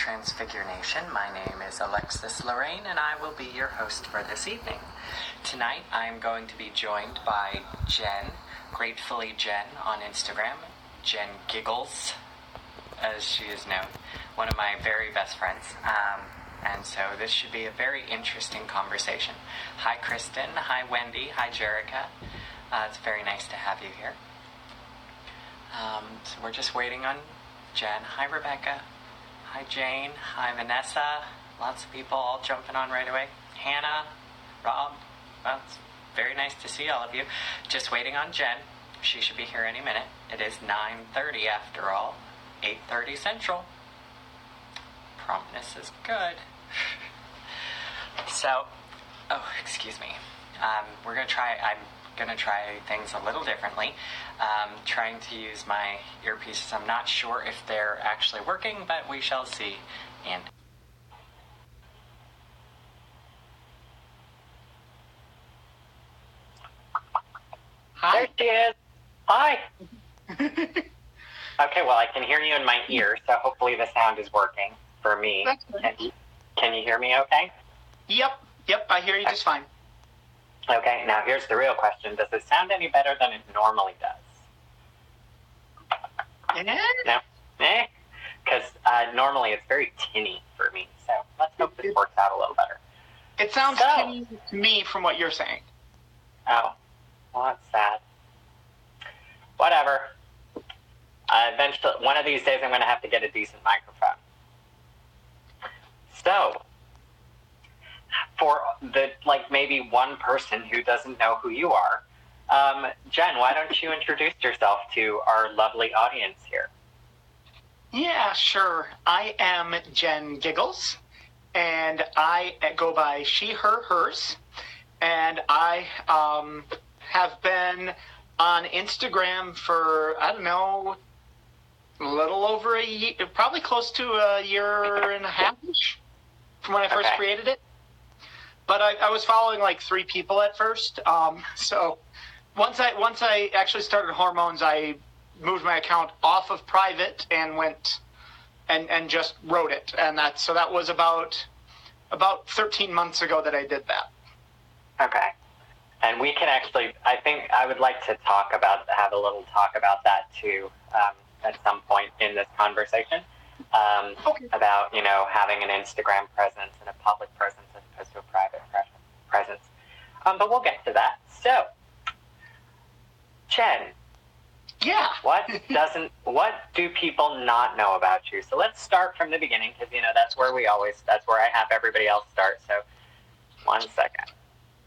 Transfiguration. My name is Alexis Lorraine, and I will be your host for this evening. Tonight, I'm going to be joined by Jen, Gratefully Jen on Instagram, Jen Giggles, as she is known, one of my very best friends. And so this should be a very interesting conversation. Hi, Kristen. Hi, Wendy. Hi, Jerica. It's very nice to have you here. So we're just waiting on Jen. Hi, Rebecca. Hi, Jane. Hi, Vanessa. Lots of people all jumping on right away. Hannah, Rob. Well, it's very nice to see all of you. Just waiting on Jen. She should be here any minute. It is 9:30 after all. 8:30 Central. Promptness is good. So, excuse me. I'm going to try things a little differently. Trying to use my earpieces. I'm not sure if they're actually working, but we shall see. And hi. There she is. Hi. Okay, well, I can hear you in my ear, so hopefully the sound is working for me. Can you hear me okay? Yep, I hear you just fine. Okay, now here's the real question. Does it sound any better than it normally does? No? Because normally it's very tinny for me, so let's hope this works out a little better. It sounds tinny to me from what you're saying. Oh, well, that's sad. Whatever. Eventually, one of these days I'm going to have to get a decent microphone. So, for the, maybe one person who doesn't know who you are, Jen, why don't you introduce yourself to our lovely audience here? Yeah, sure. I am Jen Giggles, and I go by she, her, hers, and I have been on Instagram for, I don't know, a little over a year, probably close to a year and a half-ish from when I first created it. But I was following like 3 people at first, so once I actually started hormones, I moved my account off of private and went and just wrote it, and that was about 13 months ago that I did that. Okay, and we can actually, I think I would like to have a little talk about that too at some point in this conversation. About having an Instagram presence and a public presence as opposed to a private presence. But we'll get to that. So, Jen. Yeah. What do people not know about you? So let's start from the beginning because that's where I have everybody else start. So, 1 second.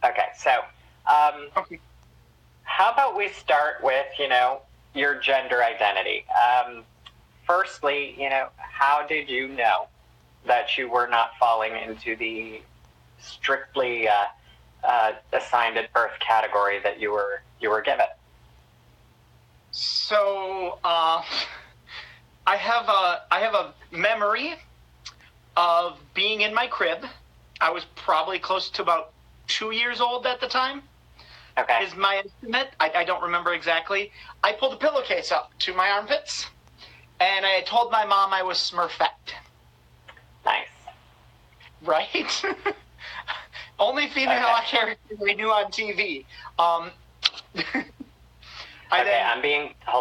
Okay. So, how about we start with your gender identity? Firstly, how did you know that you were not falling into the strictly assigned at birth category that you were given? So, I have a memory of being in my crib. I was probably close to about 2 years old at the time. Okay. Is my estimate. I don't remember exactly. I pulled a pillowcase up to my armpits. And I told my mom I was Smurfette. Nice. Right? Only female character we knew on TV. Hold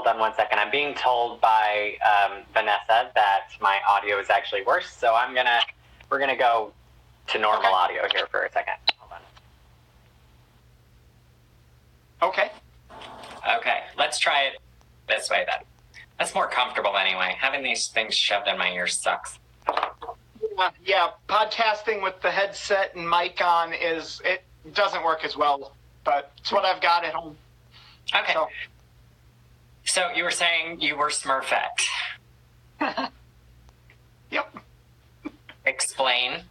on 1 second. I'm being told by Vanessa that my audio is actually worse, so we're gonna go to normal audio here for a second. Hold on. Okay, let's try it this way then. That's more comfortable anyway. Having these things shoved in my ears sucks. Yeah, podcasting with the headset and mic on it doesn't work as well, but it's what I've got at home. Okay. So you were saying you were Smurfette. Yep. Explain.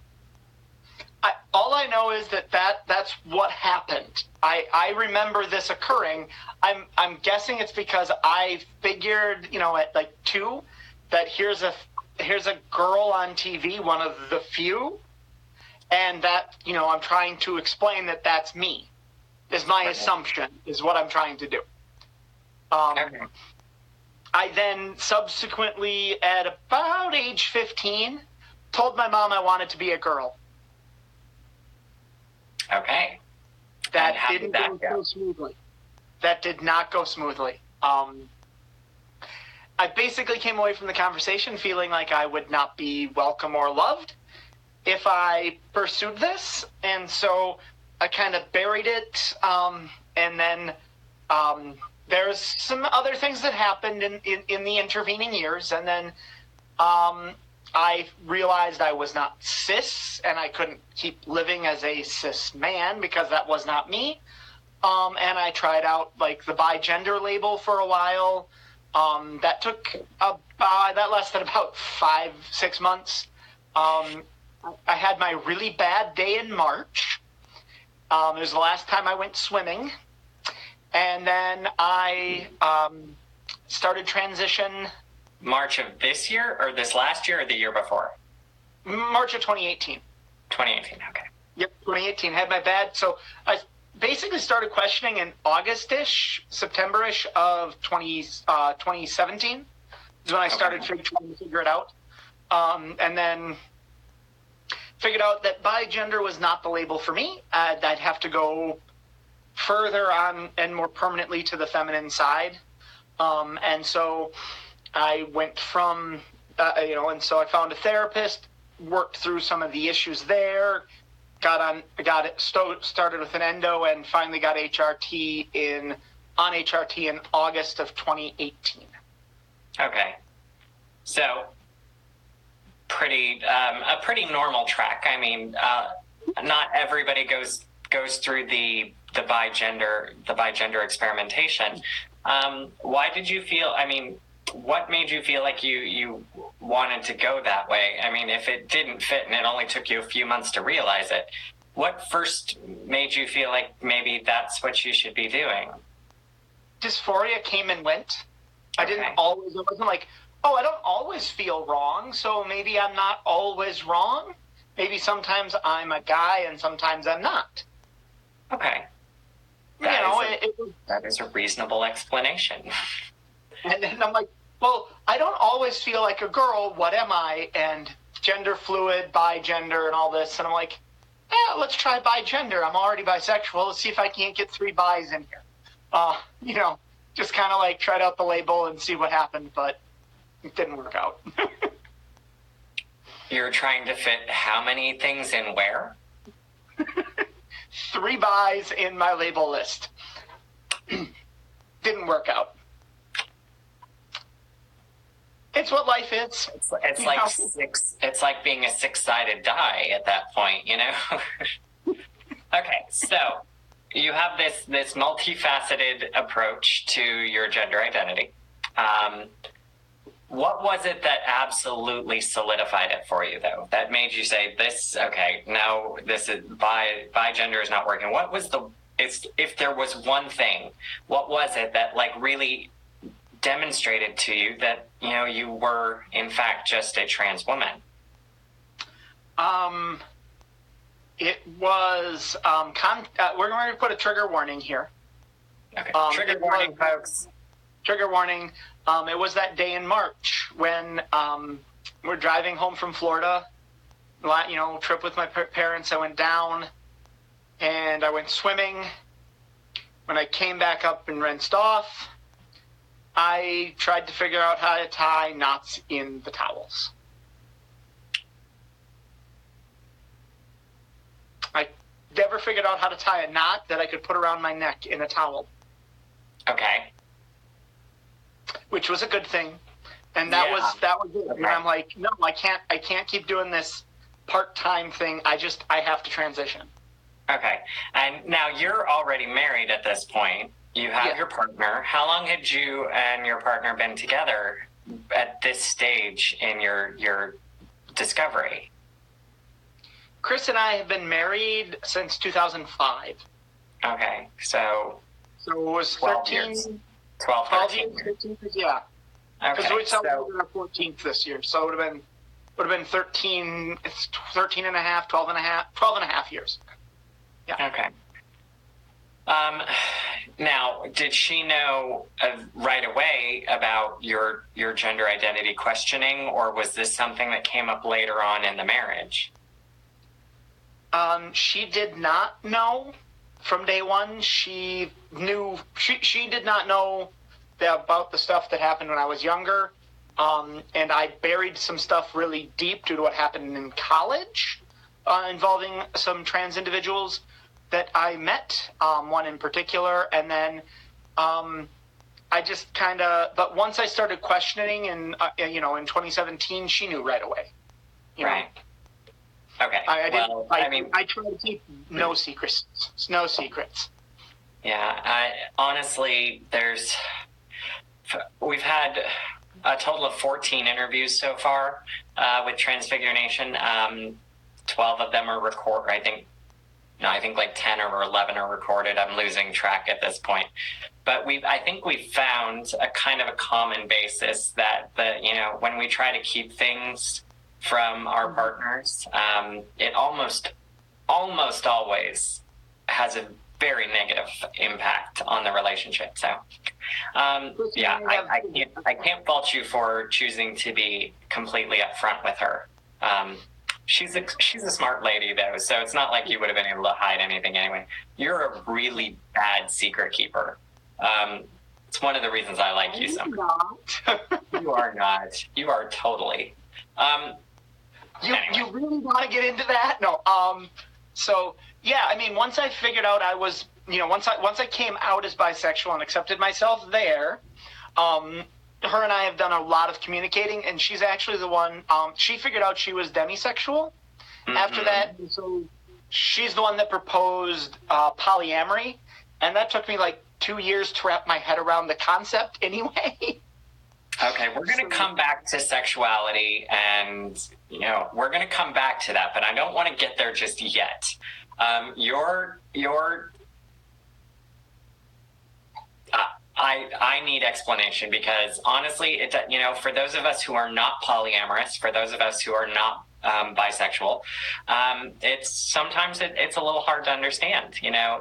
All I know is that's what happened. I remember this occurring. I'm guessing it's because I figured, at like 2, that here's a girl on TV, one of the few, and that I'm trying to explain that that's me. Is my assumption, is what I'm trying to do. I then subsequently, at about age 15, told my mom I wanted to be a girl. Okay. That And how did didn't that go? go smoothly. That did not go smoothly. I basically came away from the conversation feeling like I would not be welcome or loved if I pursued this. And so I kind of buried it. And then there's some other things that happened in the intervening years. And then I realized I was not cis and I couldn't keep living as a cis man because that was not me. And I tried out like the bi-gender label for a while. That lasted about 5-6 months. I had my really bad day in March. It was the last time I went swimming. And then I started transition. March of this year, or this last year, or the year before? March of 2018. 2018, okay. Yep, 2018. Had my bad. So I basically started questioning in August-ish, September-ish of 2017 is when I started trying to figure it out. And then figured out that bi-gender was not the label for me. I'd have to go further on and more permanently to the feminine side. And so I went from, and so I found a therapist, worked through some of the issues there, started with an endo, and finally got HRT in August of 2018. Okay. So a pretty normal track. I mean, not everybody goes through the bi-gender experimentation. Why did you feel, I mean, what made you feel like you wanted to go that way? I mean, if it didn't fit and it only took you a few months to realize it, what first made you feel like maybe that's what you should be doing? Dysphoria came and went. Okay. It wasn't like, I don't always feel wrong, so maybe I'm not always wrong. Maybe sometimes I'm a guy and sometimes I'm not. Okay. That is a reasonable explanation. And then I'm like, well, I don't always feel like a girl. What am I? And gender fluid, bi-gender, and all this. And I'm like, let's try bi-gender. I'm already bisexual. Let's see if I can't get 3 bis in here. Just kind of like tried out the label and see what happened, but it didn't work out. You're trying to fit how many things in where? 3 bis in my label list. Didn't work out. It's what life is. It's like six. It's like being a 6-sided die at that point, Okay, so you have this multifaceted approach to your gender identity. What was it that absolutely solidified it for you, though? That made you say, this is bi-gender is not working. What was if there was one thing, what was it that like really demonstrated to you that, you were in fact just a trans woman? It was, we're going to put a trigger warning here. Okay, trigger warning, folks. Trigger warning. It was that day in March when we're driving home from Florida, trip with my parents. I went down and I went swimming. When I came back up and rinsed off, I tried to figure out how to tie knots in the towels. I never figured out how to tie a knot that I could put around my neck in a towel. Okay. Which was a good thing. And that was it. Okay. And I'm like, no, I can't keep doing this part-time thing. I have to transition. Okay. And now you're already married at this point. You have your partner. How long had you and your partner been together at this stage in your discovery? Chris and I have been married since 2005. Okay. So it was 12 13 years. 12 years, 13 years, yeah. Okay. Because we celebrated our 14th this year, so it would have been 13 and a half, 12 and a half years. Yeah. Okay. Now, did she know right away about your gender identity questioning, or was this something that came up later on in the marriage? She did not know from day one. She did not know about the stuff that happened when I was younger. And I buried some stuff really deep due to what happened in college, involving some trans individuals that I met, one in particular. And then I just but once I started questioning in 2017, she knew right away. Right. Okay. I try to keep no secrets. No secrets. Yeah. Honestly, we've had a total of 14 interviews so far with Transfigure Nation. 12 of them are recorded. I think like 10 or 11 are recorded. I'm losing track at this point. But I think we've found a kind of a common basis that when we try to keep things from our partners, it almost always has a very negative impact on the relationship. So, I can't fault you for choosing to be completely upfront with her. She's a smart lady though, so it's not like you would have been able to hide anything anyway. You're a really bad secret keeper. It's one of the reasons I like you so much. You are not. You are totally. Anyway. You really want to get into that? No. So yeah, I mean, once I figured out I was, once I came out as bisexual and accepted myself there, her and I have done a lot of communicating, and she's actually the one. She figured out she was demisexual. Mm-hmm. After that, so she's the one that proposed polyamory, and that took me like 2 years to wrap my head around the concept. Anyway. Okay, we're going to come back to sexuality, and we're going to come back to that, but I don't want to get there just yet. I need explanation, because honestly, for those of us who are not polyamorous, for those of us who are not bisexual, sometimes it's a little hard to understand.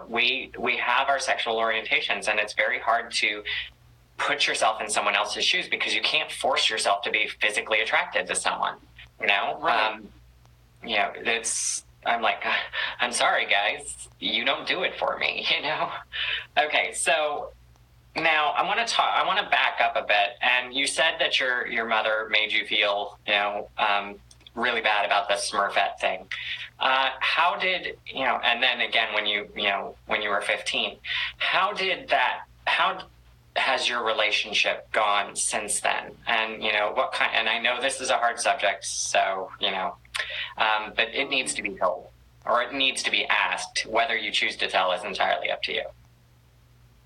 We have our sexual orientations, and it's very hard to put yourself in someone else's shoes, because you can't force yourself to be physically attracted to someone. Right. I'm like, I'm sorry, guys, you don't do it for me. Okay, so now I want to back up a bit. And you said that your mother made you feel, really bad about the Smurfette thing. How did, and then again, when you were 15, how has your relationship gone since then? And, and I know this is a hard subject, so, but it needs to be told, or it needs to be asked. Whether you choose to tell is entirely up to you.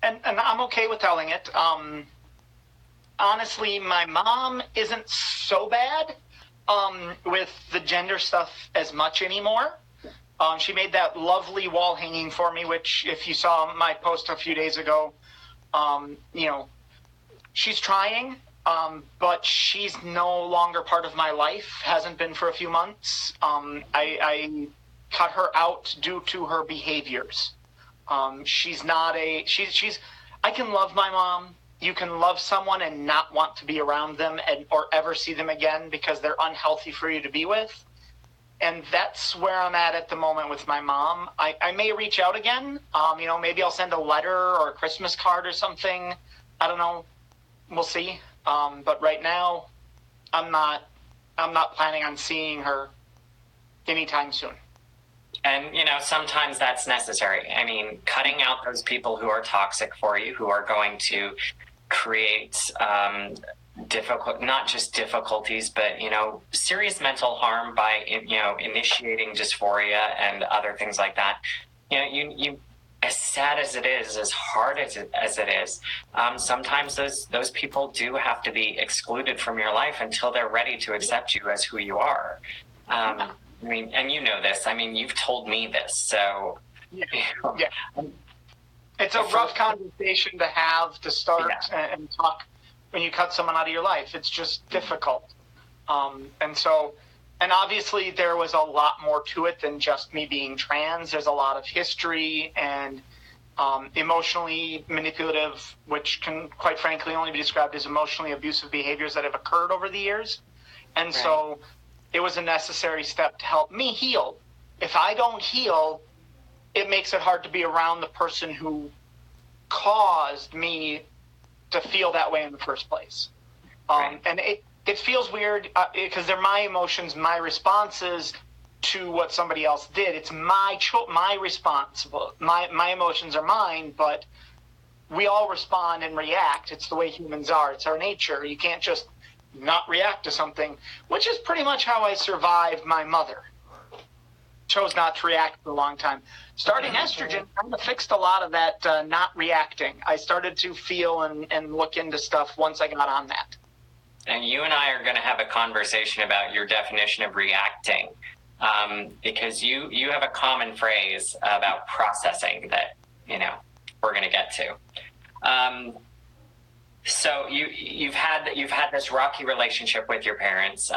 And I'm okay with telling it. Honestly, my mom isn't so bad with the gender stuff as much anymore. She made that lovely wall hanging for me, which, if you saw my post a few days ago, she's trying, but she's no longer part of my life, hasn't been for a few months. I cut her out due to her behaviors. She's not I can love my mom. You can love someone and not want to be around them or ever see them again because they're unhealthy for you to be with. And that's where I'm at the moment with my mom. I may reach out again. Maybe I'll send a letter or a Christmas card or something. I don't know. We'll see. But right now, I'm not planning on seeing her anytime soon. And, sometimes that's necessary. I mean, cutting out those people who are toxic for you, who are going to create not just difficulties, but serious mental harm by initiating dysphoria and other things like that. You as sad as it is, as hard as it is, sometimes those people do have to be excluded from your life until they're ready to accept you as who you are. I mean, and this. I mean, you've told me this, so yeah. It's a rough conversation to have to start and talk when you cut someone out of your life. It's just difficult. And obviously there was a lot more to it than just me being trans. There's a lot of history and emotionally manipulative, which can quite frankly only be described as emotionally abusive behaviors that have occurred over the years. And so it was a necessary step to help me heal. If I don't heal, it makes it hard to be around the person who caused me to feel that way in the first place. And it feels weird because they're my emotions, my responses to what somebody else did. It's my responsible. My emotions are mine, but we all respond and react. It's the way humans are. It's our nature. You can't just not react to something, which is pretty much how I survived my mother. Chose not to react for a long time. Starting estrogen kind of fixed a lot of that not reacting. I started to feel and look into stuff once I got on that. And you and I are going to have a conversation about your definition of reacting, because you have a common phrase about processing that, we're going to get to. So you've had this rocky relationship with your parents.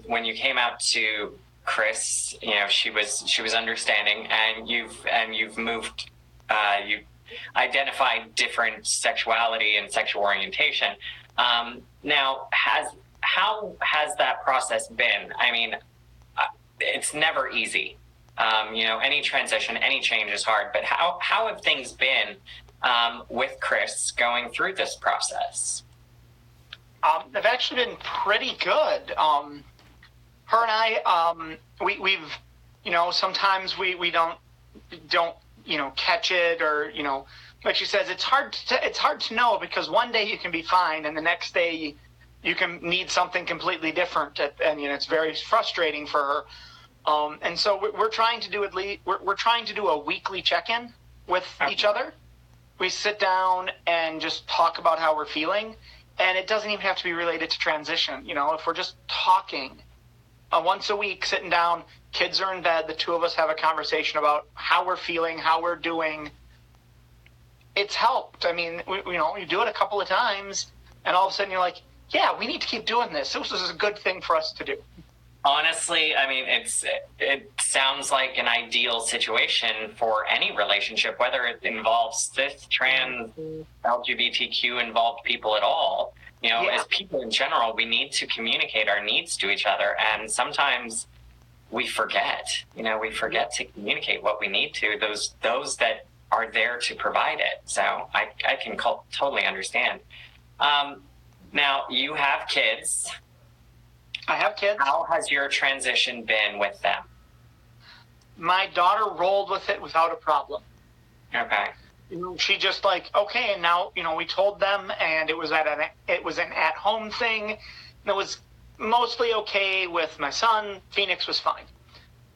When you came out to Chris, she was understanding, and you've moved, you identified different sexuality and sexual orientation. Now, how has that process been? I mean, it's never easy. Any transition, any change is hard. But how have things been with Chris going through this process? They've actually been pretty good. Her and I, we've, sometimes we don't catch it, or, like she says, it's hard to know, because one day you can be fine and the next day you can need something completely different, and it's very frustrating for her. And so we're trying to do we're trying to do a weekly check-in with each other. We sit down and just talk about how we're feeling, and it doesn't even have to be related to transition. If we're just talking once a week, sitting down, kids are in bed, the two of us have a conversation about how we're feeling, how we're doing. It's helped. I mean, you do it a couple of times, and all of a sudden you're like, yeah, we need to keep doing this. This is a good thing for us to do. Honestly, I mean, it sounds like an ideal situation for any relationship, whether it involves cis, trans, LGBTQ involved people at all. As people in general, we need to communicate our needs to each other, and sometimes we forget. We forget to communicate what we need to those that are there to provide it. So I can totally understand. Now, you have kids. I have kids. How has your transition been with them? My daughter rolled with it without a problem. Okay. She just okay, and now, we told them, and it was an at-home thing, and it was mostly okay with my son. Phoenix was fine.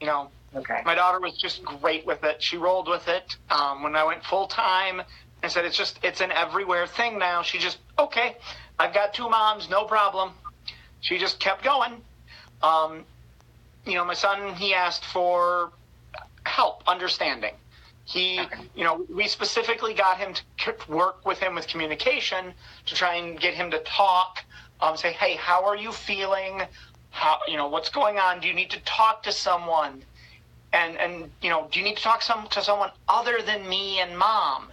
Okay. My daughter was just great with it. She rolled with it. When I went full-time, I said, it's an everywhere thing now. She just, okay, I've got two moms, no problem. She just kept going. My son, he asked for help understanding. We specifically got him to work with him with communication to try and get him to talk, say, hey, how are you feeling? How, what's going on? Do you need to talk to someone? And do you need to talk to someone other than me and mom?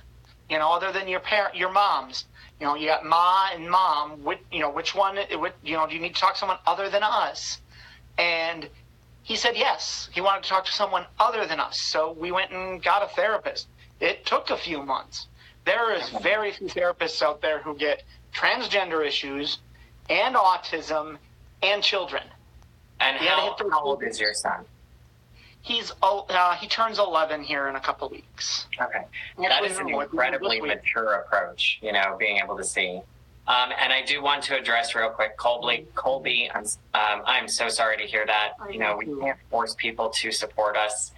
Other than your moms? You got ma and mom. Which one? Do you need to talk to someone other than us? And he said yes. He wanted to talk to someone other than us. So we went and got a therapist. It took a few months. There is very few therapists out there who get transgender issues and autism and children. And how old is your son? He turns 11 here in a couple weeks. Okay. That is an incredibly mature approach, being able to see. And I do want to address real quick, Colby, I'm so sorry to hear that. We can't force people to support us.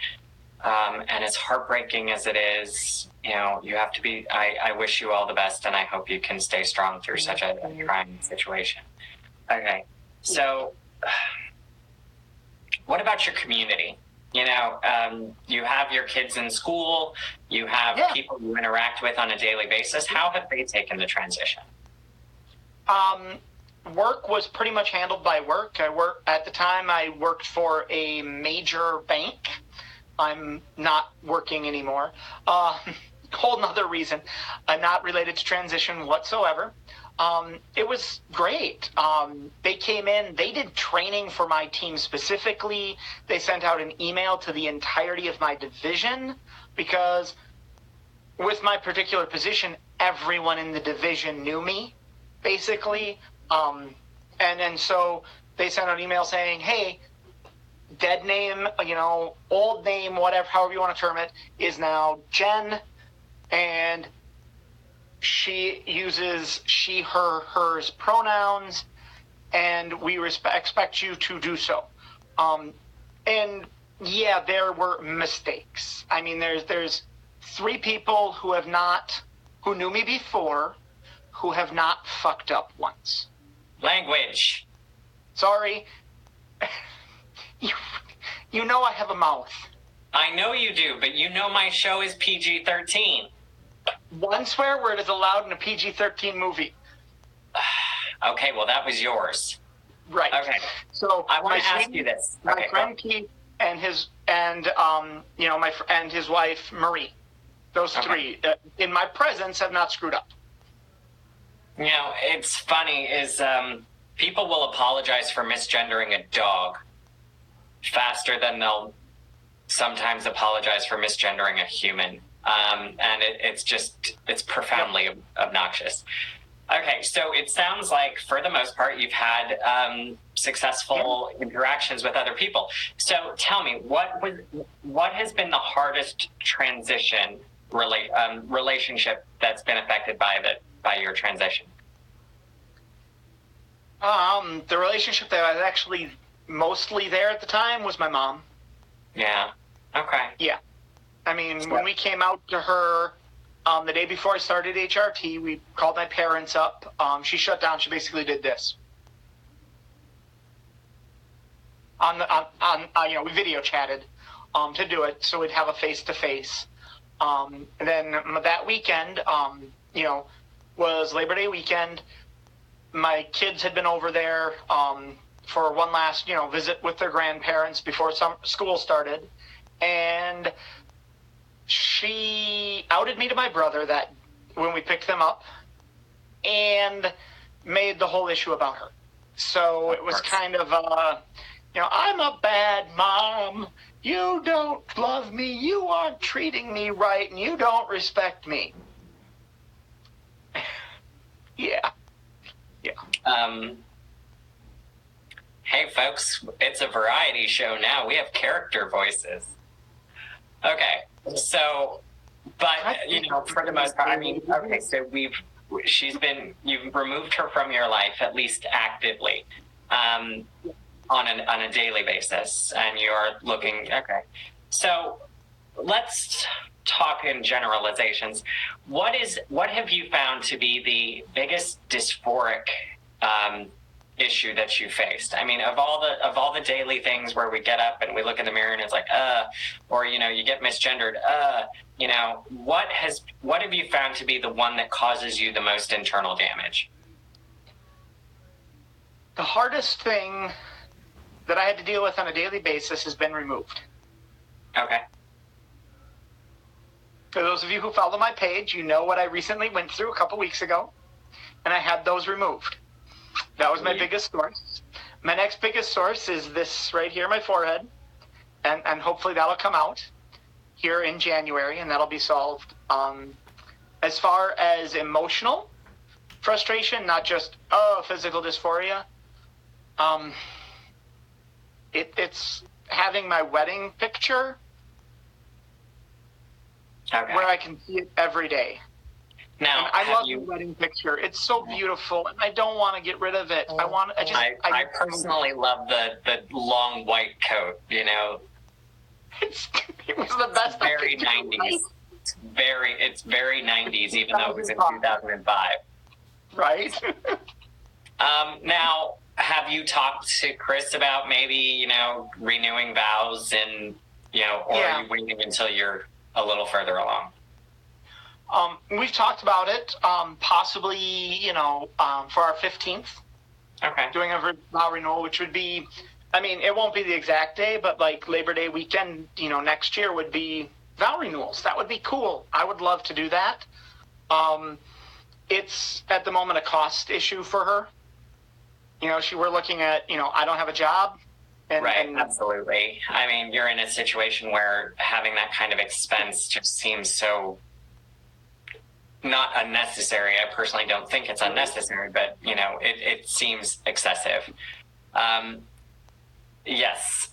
And as heartbreaking as it is, you have to be, I wish you all the best, and I hope you can stay strong through such a trying situation. Okay. So what about your community? You have your kids in school, you have people you interact with on a daily basis. How have they taken the transition? Work was pretty much handled by work. At the time I worked for a major bank. I'm not working anymore. whole nother reason, not related to transition whatsoever. It was great. They came in, they did training for my team specifically. They sent out an email to the entirety of my division because with my particular position, everyone in the division knew me, basically. And so they sent out an email saying, hey, dead name, old name, whatever, however you want to term it, is now Jen, and she uses she, her, hers pronouns, and we expect you to do so. And yeah, there were mistakes. I mean, there's 3 people who knew me before, who have not fucked up once. Language. Sorry. You know I have a mouth. I know you do, but you know my show is PG-13. One swear word is allowed in a PG-13 movie. Okay, well, that was yours. Right. Okay. So I want to ask you this. My friend Pete and his wife Marie, those 3 in my presence have not screwed up. It's funny is people will apologize for misgendering a dog faster than they'll sometimes apologize for misgendering a human. And it's profoundly obnoxious. Okay, so it sounds like for the most part you've had successful interactions with other people. So tell me, what has been the hardest transition relationship that's been affected by your transition? The relationship that I was actually mostly there at the time was my mom. Yeah. Okay. Yeah. I mean, when we came out to her the day before I started HRT, we called my parents up. She shut down. She basically did this. We video chatted to do it, so we'd have a face-to-face. And then that weekend, was Labor Day weekend. My kids had been over there for one last, visit with their grandparents before school started. And she outed me to my brother that when we picked them up and made the whole issue about her. So it was kind of, I'm a bad mom. You don't love me. You aren't treating me right, and you don't respect me. Yeah. Hey, folks, it's a variety show now. We have character voices. Okay, so, but, for the most part, I mean, okay, so you've removed her from your life, at least actively, on a daily basis, and you're looking, okay. So, let's talk in generalizations. What have you found to be the biggest dysphoric issue that you faced? I mean, of all the daily things where we get up and we look in the mirror and it's like, or you get misgendered, what have you found to be the one that causes you the most internal damage? The hardest thing that I had to deal with on a daily basis has been removed. Okay. For those of you who follow my page, you know what I recently went through a couple weeks ago, and I had those removed. That was my biggest source. My next biggest source is this right here, my forehead, and hopefully that'll come out here in January, and that'll be solved. As far as emotional frustration, not just, physical dysphoria, it's having my wedding picture where I can see it every day. Now, and I love the wedding picture. It's so beautiful, and I don't want to get rid of it. I personally love the long white coat. It was the best. Very 90s. It's very 90s, even though it was in 2005. Right. Now, have you talked to Chris about maybe renewing vows and are you waiting until you're a little further along? We've talked about it, possibly, for our 15th. Okay. Doing a vow renewal, which would be, it won't be the exact day, but like Labor Day weekend, next year would be, vow renewals. That would be cool. I would love to do that. It's at the moment a cost issue for her. We're looking at, I don't have a job. Right, absolutely. I mean, you're in a situation where having that kind of expense just seems so not unnecessary. I personally don't think it's unnecessary, but, it seems excessive. Yes,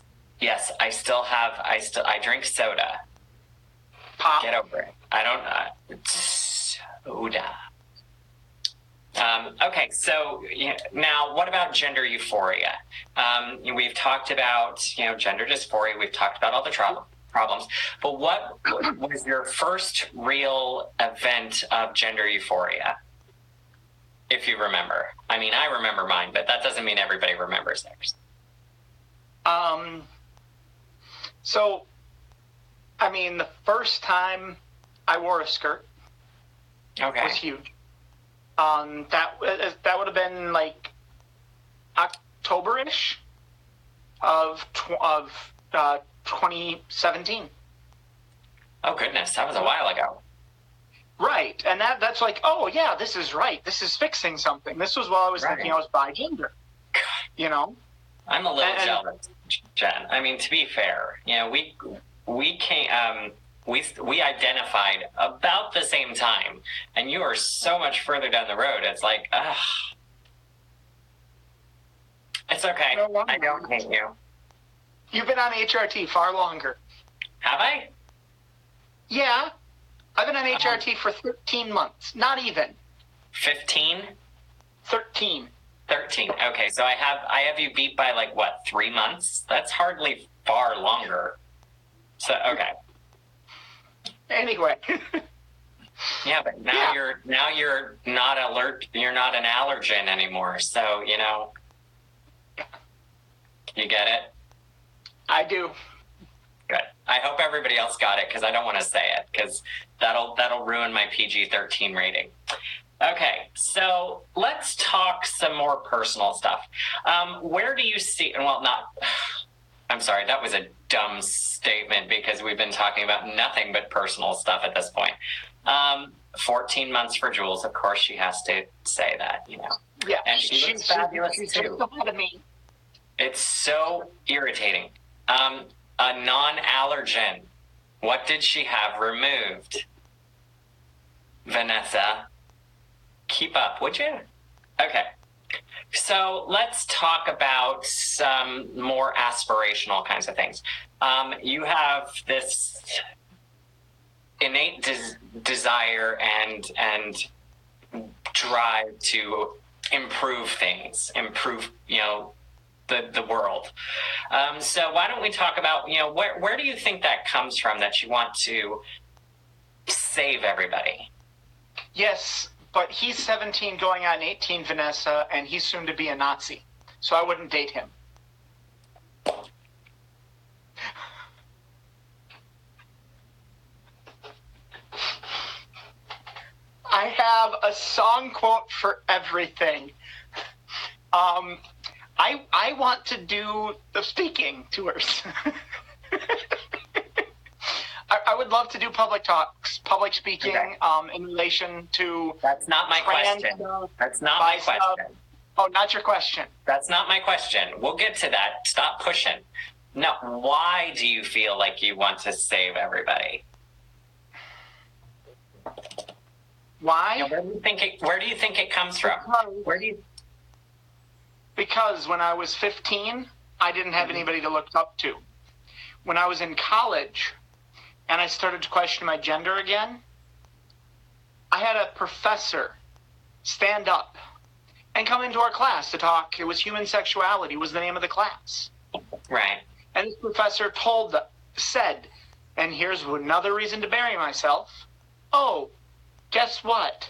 I drink soda. Pop. Get over it. I don't, soda. Okay, so now what about gender euphoria? We've talked about, gender dysphoria. We've talked about all the problems. But what was your first real event of gender euphoria, if you remember? I mean, I remember mine, but that doesn't mean everybody remembers theirs. So, I mean, the first time I wore a skirt was huge. That would have been like October-ish of 2017. Oh goodness, that was a while ago. Right, and that's like, oh yeah, this is right. This is fixing something. This was while I was thinking I was bi-gender. I'm a little jealous, Jen. I mean, to be fair, we came. We identified about the same time, and you are so much further down the road. It's like, it's okay. I don't hate you. You've been on HRT far longer. Have I? Yeah. I've been on HRT for 13 months. Not even. 15? 13. 13. Okay, so I have you beat by 3 months? That's hardly far longer. So, okay. Anyway. Yeah, but now you're not alert. You're not an allergen anymore. So, you get it? I do. Good. I hope everybody else got it, because I don't want to say it, because that'll ruin my PG-13 rating. Okay, so let's talk some more personal stuff. Where do you see? I'm sorry, that was a dumb statement, because we've been talking about nothing but personal stuff at this point. 14 months for Jules, of course she has to say that, Yeah, and she looks fabulous too. Ahead of me. It's so irritating. A non-allergen. What did she have removed? Vanessa, keep up, would you? Okay. So let's talk about some more aspirational kinds of things. You have this innate desire and drive to improve things, the world. So why don't we talk about, where do you think that comes from, that you want to save everybody? Yes, but he's 17 going on 18, Vanessa, and he's soon to be a Nazi. So I wouldn't date him. I have a song quote for everything. I want to do the speaking tours. I would love to do public talks, public speaking, in relation to... That's not my question. That's not my question. Oh, not your question. That's not my question. We'll get to that. Stop pushing. No, why do you feel like you want to save everybody? Why? Where do you think it comes from? Because when I was 15, I didn't have anybody to look up to. When I was in college and I started to question my gender again, I had a professor stand up and come into our class to talk. It was human sexuality was the name of the class. Right. And this professor said, and here's another reason to bury myself. Oh, guess what?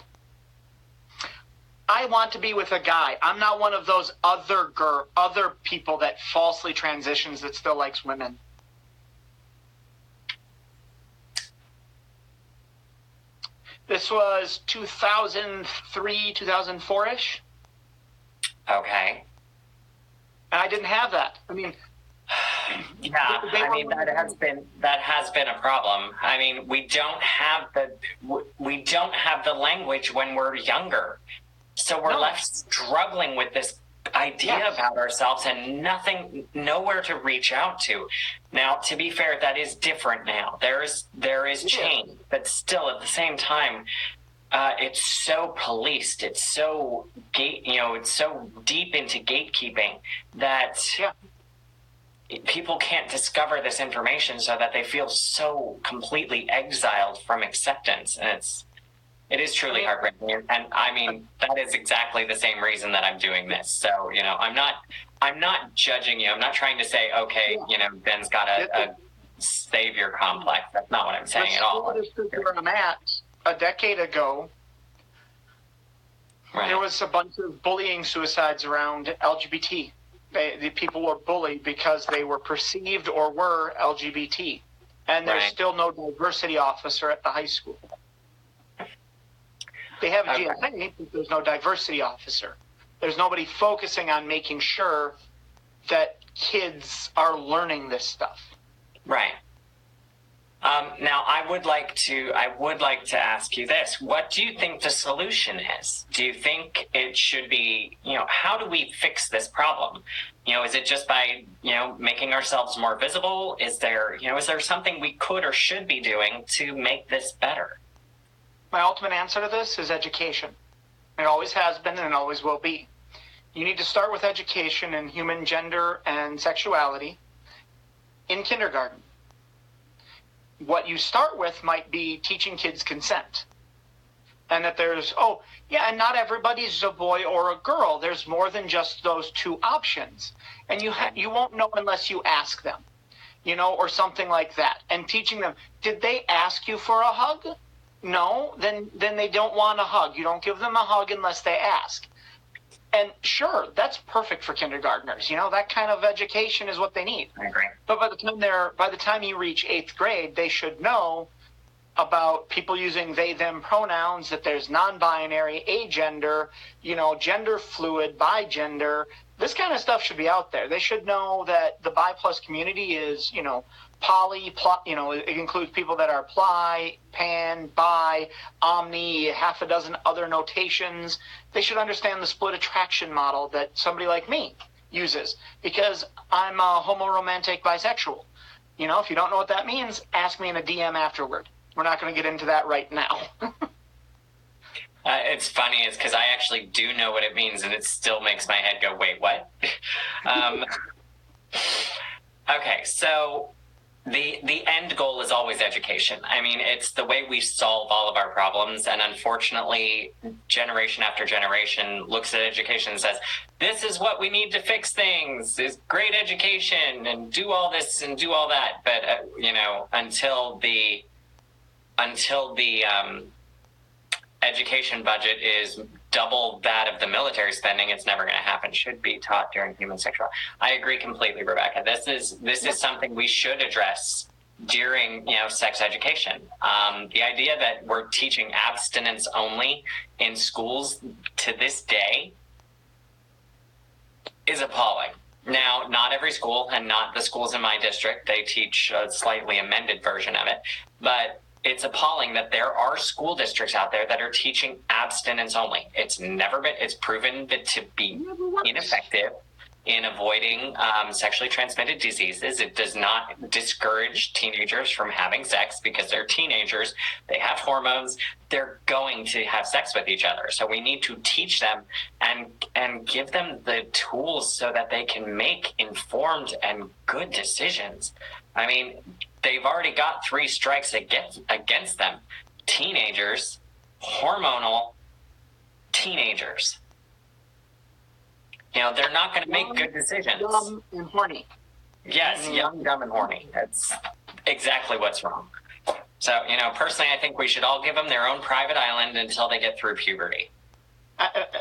I want to be with a guy. I'm not one of those other people that falsely transitions that still likes women. This was 2003, 2004-ish. Okay. And I didn't have that. I mean, Yeah, I mean that has been a problem. I mean, we don't have the language when we're younger, so we're left struggling with this idea about ourselves and nowhere to reach out to. Now, to be fair, that is different now. There is change, but still at the same time, it's so policed. It's so it's so deep into gatekeeping that people can't discover this information, so that they feel so completely exiled from acceptance. And it is truly heartbreaking. And I mean, that is exactly the same reason that I'm doing this. So, I'm not judging you. I'm not trying to say, okay, Ben's got a savior complex. That's not what I'm saying at all. Where I'm at, a decade ago, there was a bunch of bullying suicides around LGBT. The people were bullied because they were perceived or were LGBT. And there's still no diversity officer at the high school. They have a GSA, but there's no diversity officer. There's nobody focusing on making sure that kids are learning this stuff. Right. Now, I would like to ask you this. What do you think the solution is? Do you think it should be, how do we fix this problem? Is it just by, making ourselves more visible? Is there something we could or should be doing to make this better? My ultimate answer to this is education. It always has been and it always will be. You need to start with education in human gender and sexuality in kindergarten. What you start with might be teaching kids consent. And that there's, and not everybody's a boy or a girl. There's more than just those two options. And you won't know unless you ask them, or something like that. And teaching them, did they ask you for a hug? No, then they don't want a hug. You don't give them a hug unless they ask. And sure, that's perfect for kindergartners. That kind of education is what they need. I agree. But by the time you reach 8th grade, they should know about people using they, them pronouns, that there's non-binary, agender, gender fluid, bigender. This kind of stuff should be out there. They should know that the bi plus community is, poly, it includes people that are ply, pan, bi, omni, half a dozen other notations. They should understand the split attraction model that somebody like me uses, because I'm a homoromantic bisexual. If you don't know what that means, ask me in a DM afterward. We're not going to get into that right now. It's funny, is because I actually do know what it means, and it still makes my head go, wait, what? Okay, so the end goal is always education. I mean, it's the way we solve all of our problems, and unfortunately, generation after generation looks at education and says, this is what we need to fix things, is great education, and do all this and do all that. But, until the education budget is double that of the military spending, it's never going to happen. Should be taught during human sexuality. I agree completely, Rebecca. This is something we should address during sex education. The idea that we're teaching abstinence only in schools to this day is appalling. Now, not every school, and not the schools in my district, they teach a slightly amended version of it, but it's appalling that there are school districts out there that are teaching abstinence only. It's proven to be ineffective in avoiding sexually transmitted diseases. It does not discourage teenagers from having sex, because they're teenagers, they have hormones, they're going to have sex with each other. So we need to teach them and give them the tools so that they can make informed and good decisions. I mean, they've already got 3 strikes against them. Teenagers, hormonal teenagers. They're not going to make good decisions. Dumb and horny. Yes, young, dumb, and horny. That's exactly what's wrong. So, personally, I think we should all give them their own private island until they get through puberty.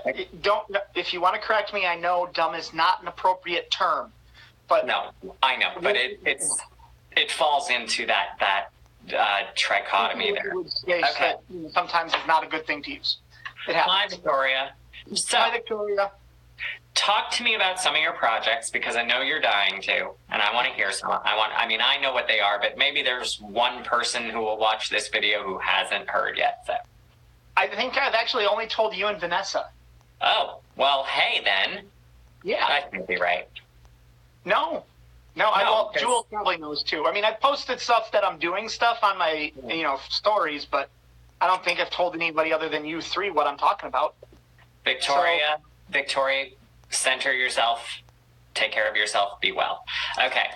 If you want to correct me, I know dumb is not an appropriate term. But no, I know, but it falls into that trichotomy there. Okay. Sometimes it's not a good thing to use. It happens. Hi, Victoria. Hi, Victoria. talk to me about some of your projects, because I know you're dying to, and I want to hear some. I know what they are, but maybe there's one person who will watch this video who hasn't heard yet. So I think I've actually only told you and Vanessa. Oh, well, hey then. Yeah. I think you're right. No, Jewel probably knows too. I mean, I've posted stuff that I'm doing stuff on my, stories, but I don't think I've told anybody other than you three what I'm talking about. Victoria, center yourself. Take care of yourself. Be well. Okay.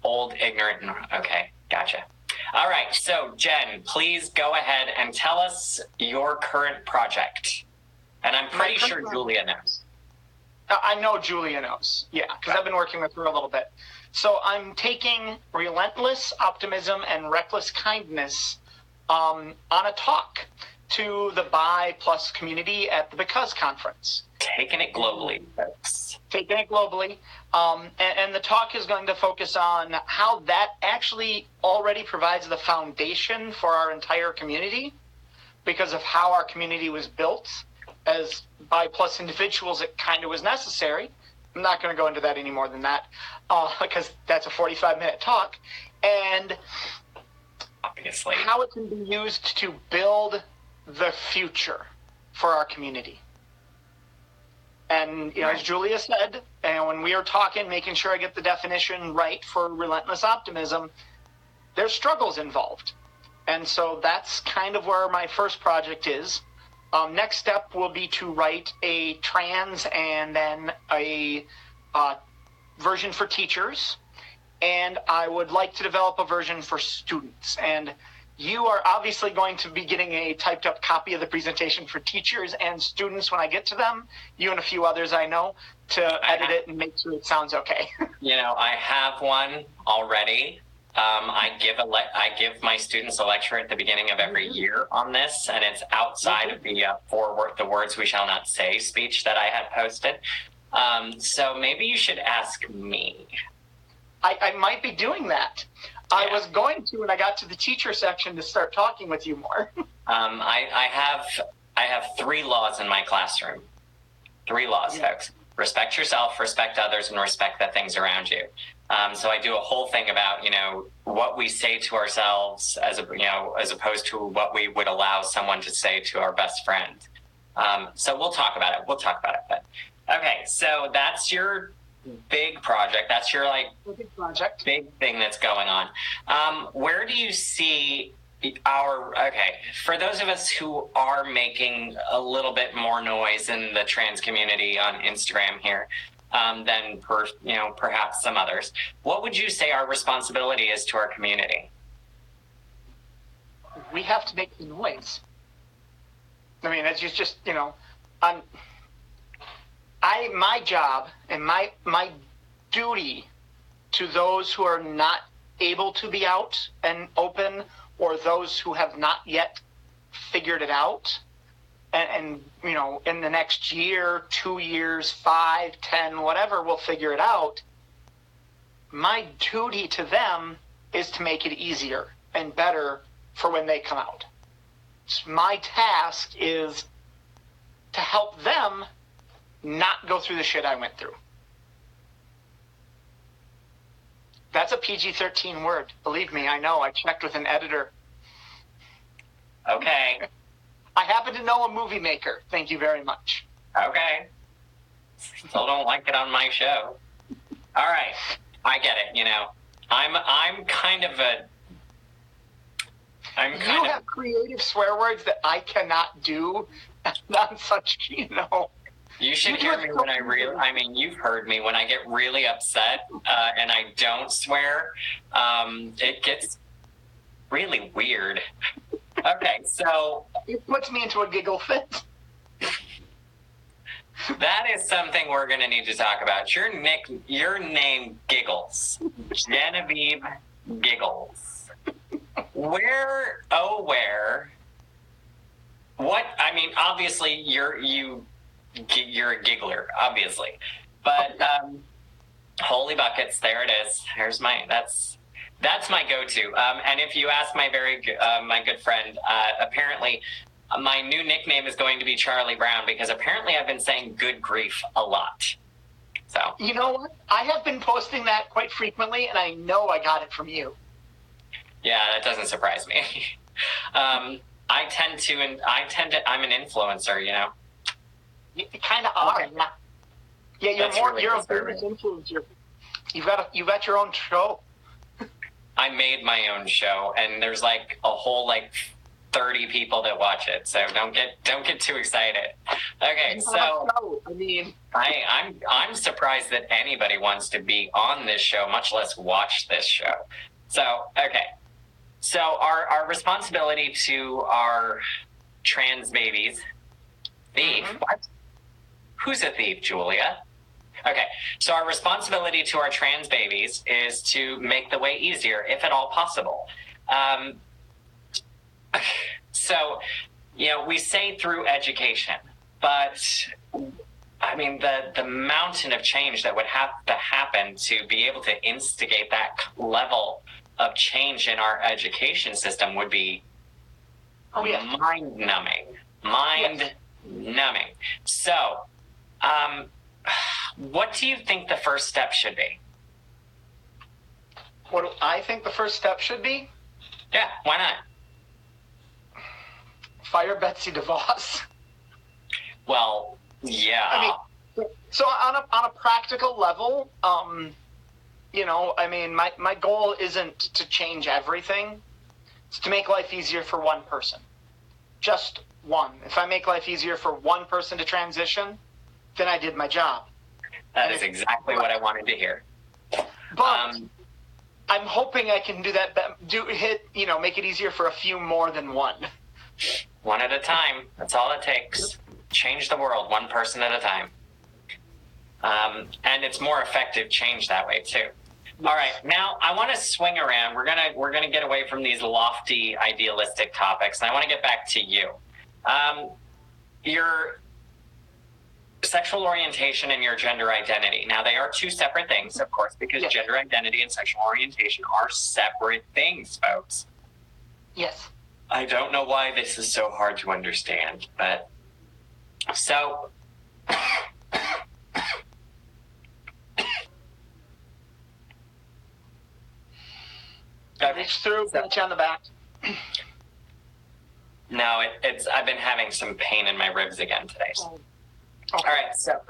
Old, ignorant. Okay. Gotcha. All right. So, Jen, please go ahead and tell us your current project. And I'm pretty sure Julia knows. I know Julia knows, yeah, because I've been working with her a little bit. So I'm taking relentless optimism and reckless kindness on a talk to the Bi Plus community at the Because Conference. Taking it globally, folks. Taking it globally. And the talk is going to focus on how that actually already provides the foundation for our entire community because of how our community was built. As Bi Plus individuals, it kind of was necessary. I'm not going to go into that any more than that because that's a 45-minute talk. And obviously, how it can be used to build the future for our community. And, as Julia said, and when we are talking, making sure I get the definition right for relentless optimism, there's struggles involved. And so that's kind of where my first project is. Next step will be to write a trans and then a version for teachers. And I would like to develop a version for students. And you are obviously going to be getting a typed up copy of the presentation for teachers and students when I get to them. You and a few others I know to edit it and make sure it sounds okay. I have one already. I give my students a lecture at the beginning of every year on this, and it's outside of the words we shall not say speech that I had posted. So maybe you should ask me. I might be doing that. Yeah. I was going to when I got to the teacher section to start talking with you more. I have 3 laws in my classroom. 3 laws, folks. Respect yourself, respect others, and respect the things around you. So I do a whole thing about, what we say to ourselves as opposed to what we would allow someone to say to our best friend. So we'll talk about it. But okay, so that's your big project. That's your big thing that's going on. Where do you see for those of us who are making a little bit more noise in the trans community on Instagram here, than perhaps some others, what would you say our responsibility is to our community? We have to make the noise. I mean, it's just my job and my duty to those who are not able to be out and open, or those who have not yet figured it out, and in the next year, 2 years, 5, 10, whatever, we'll figure it out. My duty to them is to make it easier and better for when they come out. My task is to help them not go through the shit I went through. That's a PG-13 word. Believe me, I know. I checked with an editor. Okay. I happen to know a movie maker. Thank you very much. Okay. Still don't like it on my show. All right. I get it. I'm kind of a... You have creative swear words that I cannot do on such, You should hear me when you've heard me when I get really upset and I don't swear. It gets really weird. Okay, so... It puts me into a giggle fit. That is something we're going to need to talk about. Your name Giggles. Genevieve Giggles. Where? What? I mean, obviously, you're a giggler, obviously. But holy buckets, there it is. That's my go-to. And if you ask my good friend, apparently my new nickname is going to be Charlie Brown because apparently I've been saying good grief a lot. So you know what? I have been posting that quite frequently, and I know I got it from you. Yeah, that doesn't surprise me. I'm an influencer, you know. You kind of are. Okay. Yeah, you're a disturbing. business influencer. You've got your own show. I made my own show, and there's like a whole 30 people that watch it. So don't get too excited. Okay, so I mean, I'm surprised that anybody wants to be on this show, much less watch this show. So okay, so our responsibility to our trans babies. Thief? Mm-hmm. What? Who's a thief, Julia? Okay, so our responsibility to our trans babies is to make the way easier, if at all possible. So, we say through education, but I mean, the mountain of change that would have to happen to be able to instigate that level of change in our education system would be mind-numbing. Mind-numbing. So, what do you think the first step should be? What do I think the first step should be? Yeah, why not? Fire Betsy DeVos. Well, yeah. I mean, so on a practical level, my goal isn't to change everything. It's to make life easier for one person. Just one. If I make life easier for one person to transition, then I did my job. That is exactly what I wanted to hear. But I'm hoping I can do that. Make it easier for a few more than one. One at a time. That's all it takes. Change the world one person at a time. And it's more effective change that way too. All right, now I want to swing around. We're gonna get away from these lofty, idealistic topics, and I want to get back to you. Your sexual orientation and your gender identity. Now, they are two separate things, of course, because gender identity and sexual orientation are separate things, folks. Yes. I don't know why this is so hard to understand, but so Reach through, punch on the back. No, I've been having some pain in my ribs again today. So. Okay. All right, so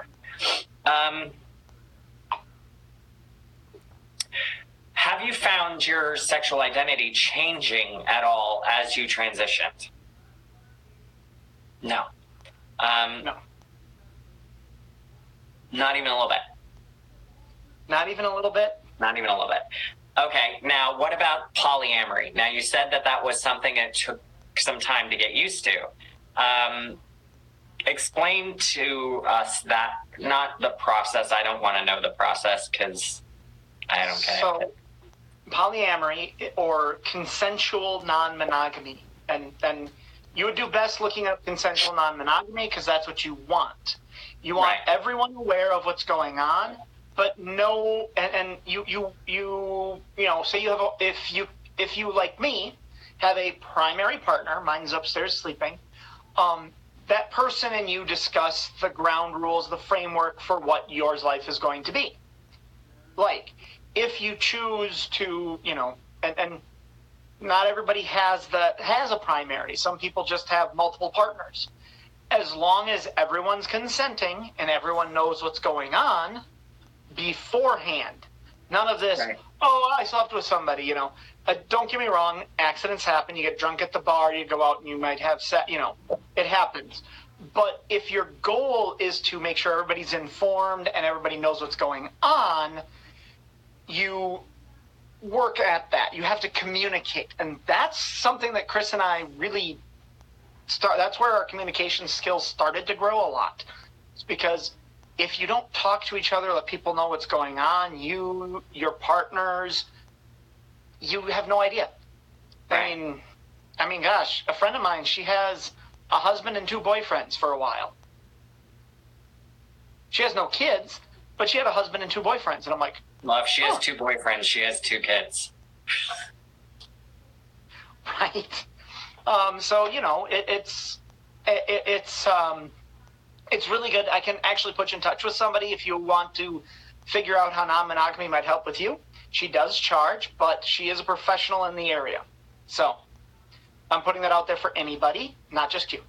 have you found your sexual identity changing at all as you transitioned? No. No. Not even a little bit. Not even a little bit? Not even a little bit. Okay, now what about polyamory? Now, you said that was something that took some time to get used to. Explain to us that, not the process. I don't want to know the process because I don't get it. So, polyamory or consensual non-monogamy, and you would do best looking up consensual non-monogamy because that's what you want. You want everyone aware of what's going on, but no, and you say you have if you like me have a primary partner, mine's upstairs sleeping. That person and you discuss the ground rules, the framework for what yours life is going to be. Like, if you choose to, and not everybody has a primary. Some people just have multiple partners. As long as everyone's consenting and everyone knows what's going on beforehand. None of this, I slept with somebody, don't get me wrong, accidents happen. You get drunk at the bar, you go out and you might have it happens. But if your goal is to make sure everybody's informed and everybody knows what's going on, you work at that. You have to communicate. And that's something that Chris and I really that's where our communication skills started to grow a lot. It's because if you don't talk to each other, let people know what's going on, your partners, you have no idea. I mean, gosh, a friend of mine, she has a husband and two boyfriends for a while. She has no kids, but she had a husband and two boyfriends. And I'm like, well, if she has two boyfriends, she has two kids. Right. So, it's it's really good. I can actually put you in touch with somebody if you want to figure out how non-monogamy might help with you. She does charge, but she is a professional in the area. So I'm putting that out there for anybody, not just you.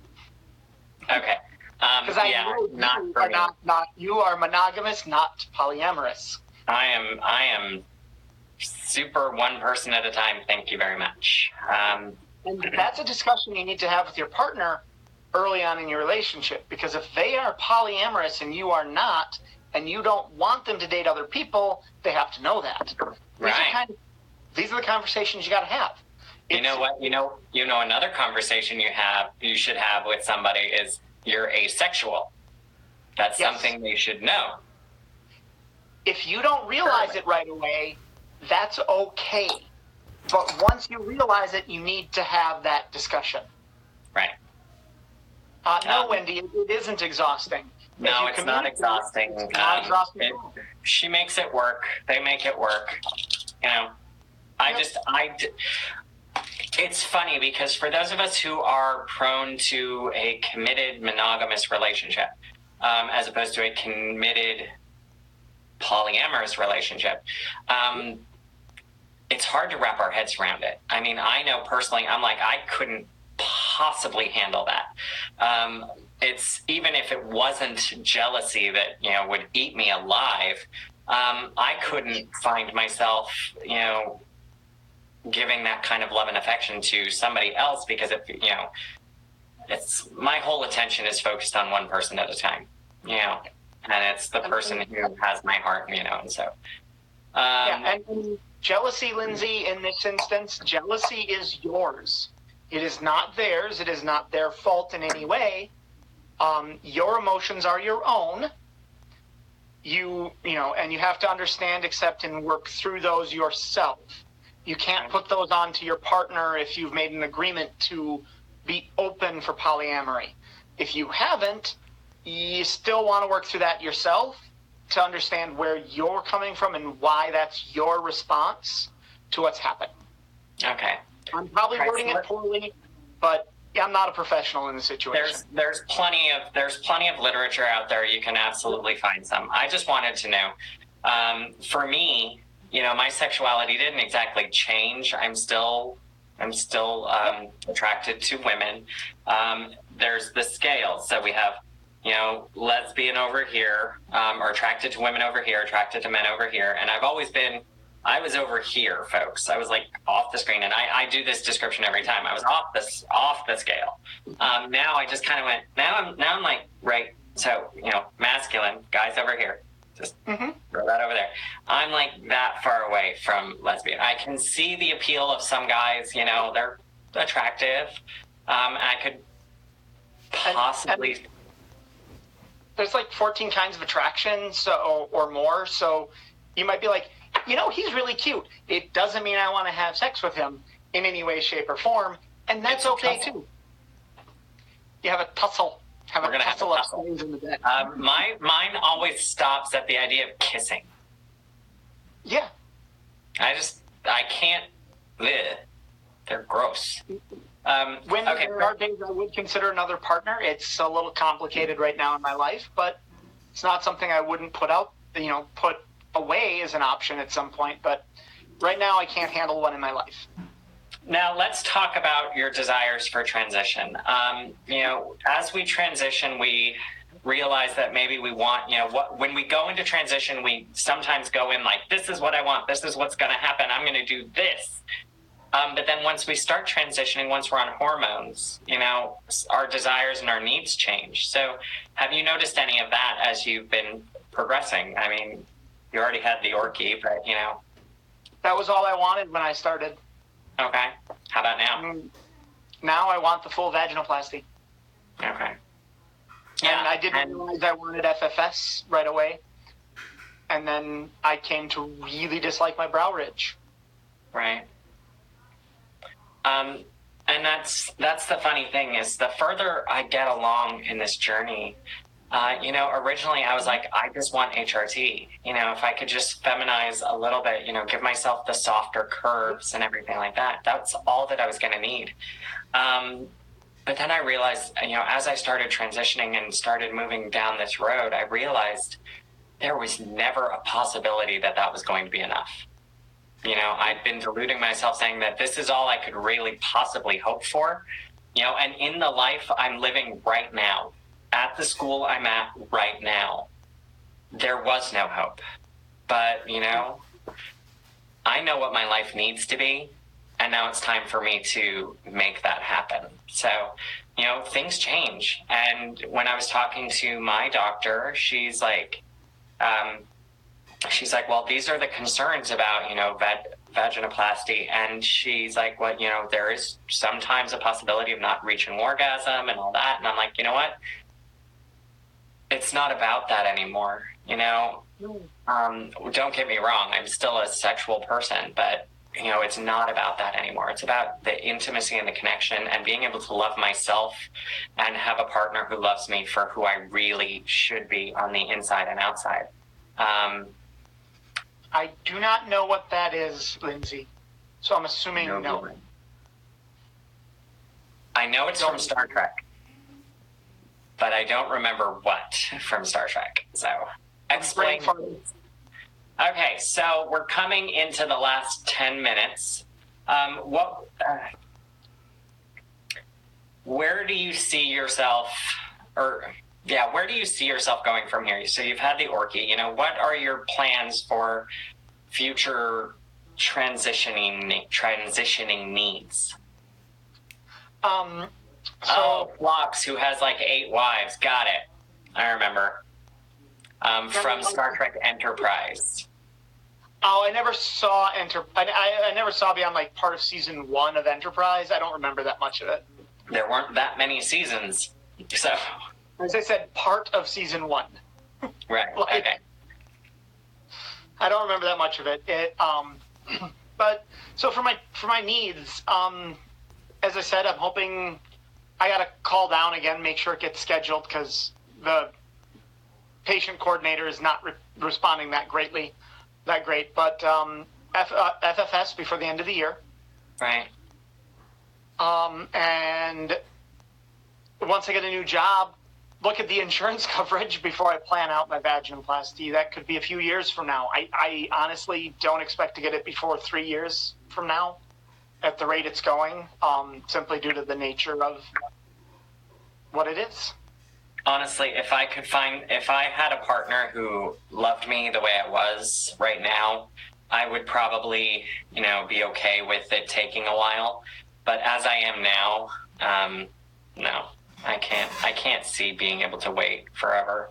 Okay. Because I know you are monogamous, not polyamorous. I am super one person at a time. Thank you very much. And that's a discussion you need to have with your partner early on in your relationship, because if they are polyamorous and you are not, and you don't want them to date other people, they have to know that. Right. These are the conversations you got to have. You know what? You know another conversation you should have with somebody is you're asexual. That's something they should know. If you don't realize it right away, that's okay. But once you realize it, you need to have that discussion. Right. No, Wendy, it isn't exhausting. No, it's not exhausting. It's not exhausting. She makes it work. They make it work. You know, it's funny because for those of us who are prone to a committed monogamous relationship, as opposed to a committed polyamorous relationship, it's hard to wrap our heads around it. I mean, I know personally, I'm like, I couldn't possibly handle that. It's even if it wasn't jealousy that, you know, would eat me alive, I couldn't find myself, you know, giving that kind of love and affection to somebody else, because it's my whole attention is focused on one person at a time, you know, and it's the person who has my heart, you know, and so. And jealousy, Lindsay, in this instance, jealousy is yours. It is not theirs. It is not their fault in any way. Your emotions are your own. You know, and you have to understand, accept, and work through those yourself. You can't put those onto your partner if you've made an agreement to be open for polyamory. If you haven't, you still want to work through that yourself to understand where you're coming from and why that's your response to what's happened. Okay. I'm probably wording it poorly, but I'm not a professional in the situation. There's plenty of literature out there. You can absolutely find some. I just wanted to know, for me, you know, my sexuality didn't exactly change. I'm still attracted to women. There's the scale. So we have, you know, lesbian over here, or attracted to women over here, attracted to men over here. And I was over here, folks. I was like off the screen, and I do this description every time. I was off the scale. Now I just kind of went. Now I'm like, right. So, you know, masculine guys over here. Just throw that over there. I'm like that far away from lesbian. I can see the appeal of some guys. You know, they're attractive. I could possibly. And there's like 14 kinds of attraction, or more. So you might be like, you know, he's really cute. It doesn't mean I want to have sex with him in any way, shape, or form, and that's okay too. You have a tussle. We're gonna have a tussle in the bed. Mine always stops at the idea of kissing. Yeah. I can't. Bleh. They're gross. There are days I would consider another partner. It's a little complicated right now in my life, but it's not something I wouldn't put away as an option at some point. But right now I can't handle one in my life. Now let's talk about your desires for transition. You know, as we transition, we realize that maybe we want, you know, when we go into transition, we sometimes go in like, this is what I want. This is what's going to happen. I'm going to do this. But then once we start transitioning, once we're on hormones, you know, our desires and our needs change. So have you noticed any of that as you've been progressing? I mean, you already had the orky, but, you know. That was all I wanted when I started. Okay. How about now? Now I want the full vaginoplasty. Okay. Yeah, and I didn't realize I wanted FFS right away. And then I came to really dislike my brow ridge. Right. And that's the funny thing is the further I get along in this journey, you know, originally I was like, I just want HRT. You know, if I could just feminize a little bit, you know, give myself the softer curves and everything like that, that's all that I was going to need. But But then I realized, as I started transitioning and started moving down this road, I realized there was never a possibility that that was going to be enough. I'd been deluding myself saying that this is all I could really possibly hope for, and in the life I'm living right now, at the school I'm at right now, there was no hope. But, I know what my life needs to be, and now it's time for me to make that happen. So, things change. And when I was talking to my doctor, she's like, well, these are the concerns about, vaginoplasty. And she's like, well, there is sometimes a possibility of not reaching orgasm and all that. And I'm like, you know what? It's not about that anymore. Don't get me wrong. I'm still a sexual person, but it's not about that anymore. It's about the intimacy and the connection and being able to love myself and have a partner who loves me for who I really should be on the inside and outside. I do not know what that is, Lindsay. So I'm assuming no. I know it's from Star Trek, but I don't remember what from Star Trek. So explain. Okay, so we're coming into the last 10 minutes. Where do you see yourself, where do you see yourself going from here? So you've had the Orchie, what are your plans for future transitioning needs? Phlox, who has like 8 wives, got it. I remember. From Star Trek Enterprise. Oh, I never saw I never saw beyond like part of season 1 of Enterprise. I don't remember that much of it. There weren't that many seasons, so. As I said, part of season 1. Right. Okay. I don't remember that much of it. But so for my needs, as I said, I'm hoping I got to call down again, make sure it gets scheduled because the patient coordinator is not responding that great. But FFS before the end of the year. Right. And once I get a new job, look at the insurance coverage before I plan out my vaginoplasty. That could be a few years from now. I honestly don't expect to get it before 3 years from now at the rate it's going, simply due to the nature of what it is. Honestly, if I had a partner who loved me the way I was right now, I would probably, be okay with it taking a while. But as I am now, no, I can't see being able to wait forever.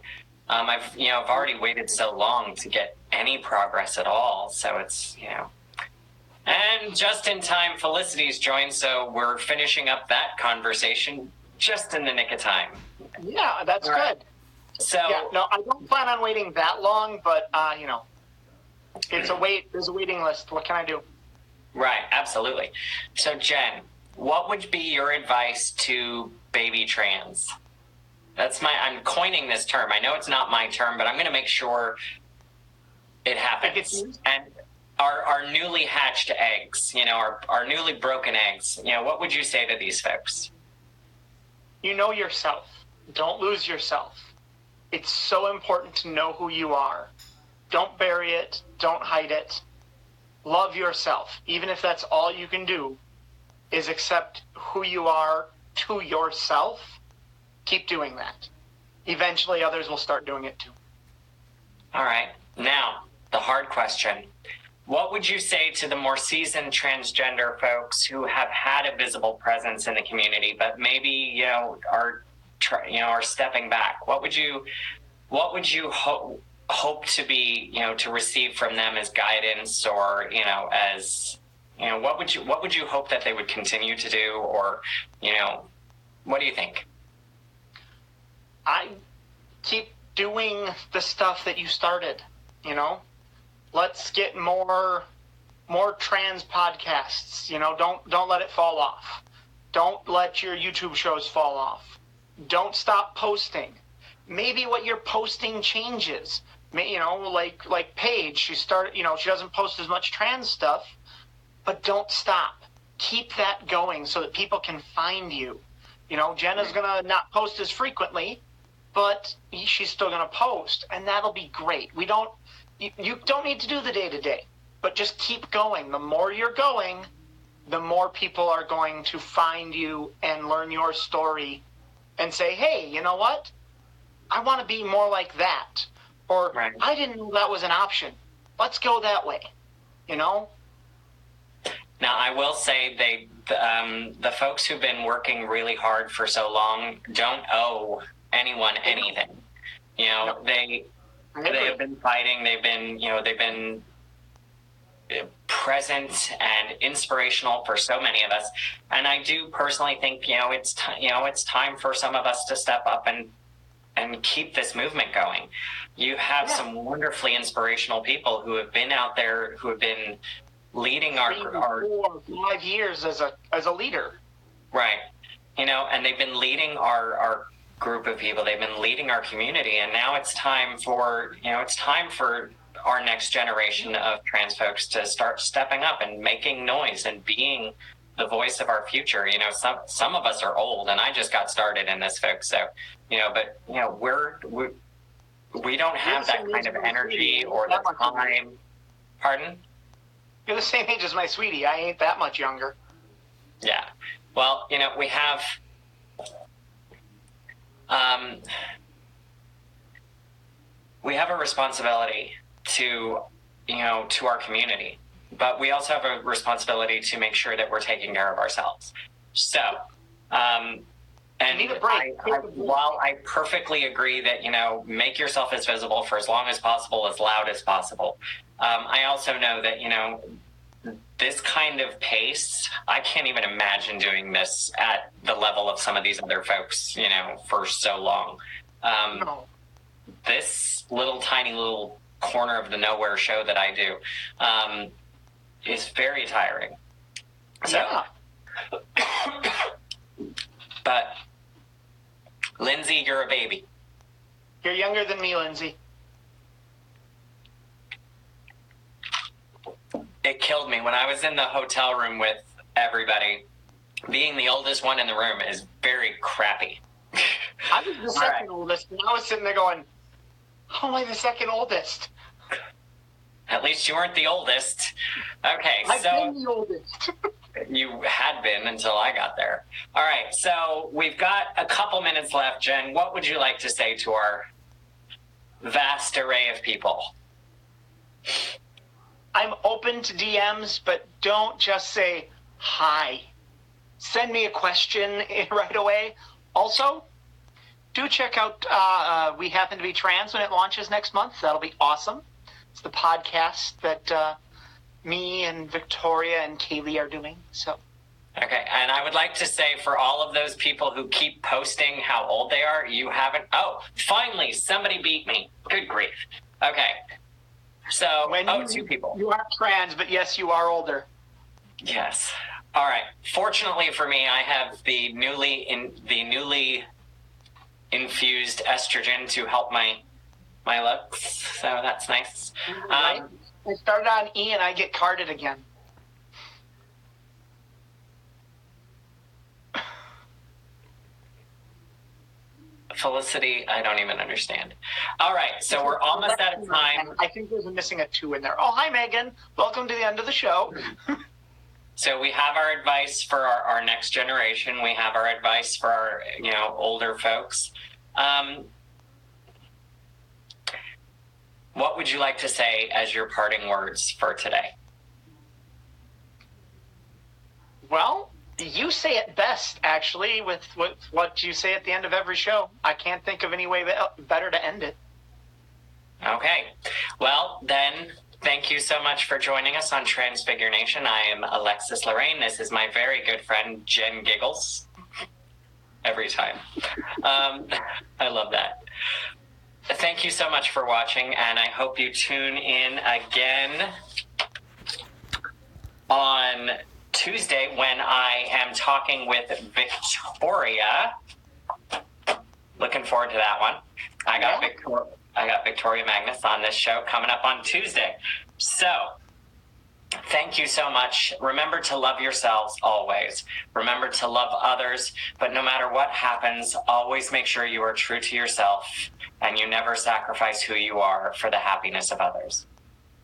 I've already waited so long to get any progress at all. So it's, and just in time, Felicity's joined. So we're finishing up that conversation just in the nick of time. Yeah, that's all good. Right. So yeah, no, I don't plan on waiting that long, but it's there's a waiting list. What can I do? Right, absolutely. So Jen, what would be your advice to baby trans? I'm coining this term. I know it's not my term, but I'm going to make sure it happens. And our newly hatched eggs, our newly broken eggs, what would you say to these folks? You know yourself. Don't lose yourself. It's so important to know who you are. Don't bury it. Don't hide it. Love yourself. Even if that's all you can do is accept who you are to yourself. Keep doing that. Eventually others will start doing it too. All right. Now, the hard question. What would you say to the more seasoned transgender folks who have had a visible presence in the community, but maybe, are stepping back? What would you hope to be, to receive from them as guidance, or, what would you hope that they would continue to do, or, what do you think? I keep doing the stuff that you started, Let's get more trans podcasts, don't let it fall off. Don't let your YouTube shows fall off. Don't stop posting. Maybe what you're posting changes. Like Paige, she doesn't post as much trans stuff, but don't stop. Keep that going so that people can find you. Jenna's going to not post as frequently, but she's still going to post, and that'll be great. You don't need to do the day-to-day, but just keep going. The more you're going, the more people are going to find you and learn your story and say, hey, you know what? I want to be more like that. Or, right. I didn't know that was an option. Let's go that way. Now, I will say the folks who've been working really hard for so long don't owe anyone anything. No. They have been fighting. They've been present and inspirational for so many of us. And I do personally think, it's time for some of us to step up and keep this movement going. You have some wonderfully inspirational people who have been out there, who have been leading our 5 years as a leader. Right. And they've been leading our group of people. They've been leading our community. And now it's time for our next generation of trans folks to start stepping up and making noise and being the voice of our future. Some of us are old, and I just got started in this, folks. So, but we don't have that kind of energy or the time. Pardon? You're the same age as my sweetie. I ain't that much younger. Yeah. Well, we have a responsibility to our community, but we also have a responsibility to make sure that we're taking care of ourselves. So, and need a break. While I perfectly agree that, make yourself as visible for as long as possible, as loud as possible, I also know that, this kind of pace, I can't even imagine doing this at the level of some of these other folks, for so long. No. This tiny little corner of the nowhere show that I do is very tiring. So, yeah. But Lindsay, you're a baby. You're younger than me, Lindsay. It killed me when I was in the hotel room with everybody. Being the oldest one in the room is very crappy. I was the second oldest, and I was sitting there going, how am I the second oldest? At least you weren't the oldest. Okay, I've been the oldest. You had been until I got there. All right, so we've got a couple minutes left. Jen, what would you like to say to our vast array of people? I'm open to DMs, but don't just say hi. Send me a question right away. Also, do check out We Happen to Be Trans when it launches next month. That'll be awesome. It's the podcast that me and Victoria and Kaylee are doing. So. Okay, and I would like to say for all of those people who keep posting how old they are, you haven't... Oh, finally, somebody beat me. Good grief. Okay. So, two people. You are trans, but yes, you are older. Yes. All right. Fortunately for me, I have the newly infused estrogen to help my looks, so that's nice. I started on E and I get carded again. Felicity, I don't even understand. All right, so we're almost out of time. I think there's missing a 2 in there. Oh, hi, Megan. Welcome to the end of the show. So we have our advice for our next generation. We have our advice for our older folks. What would you like to say as your parting words for today? Well, you say it best, actually, with what you say at the end of every show. I can't think of any way better to end it. Okay. Well, then, thank you so much for joining us on Transfigure Nation. I am Alexis Lorraine. This is my very good friend, Jen Giggles. Every time. I love that. Thank you so much for watching, and I hope you tune in again on Tuesday when I am talking with Victoria. Looking forward to that one. I got Victoria Magnus on this show coming up on Tuesday. So, Thank you so much. Remember to love yourselves always. Remember to love others, but no matter what happens, always make sure you are true to yourself and you never sacrifice who you are for the happiness of others.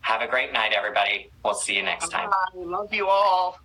Have a great night, everybody. We'll see you next time. I love you all.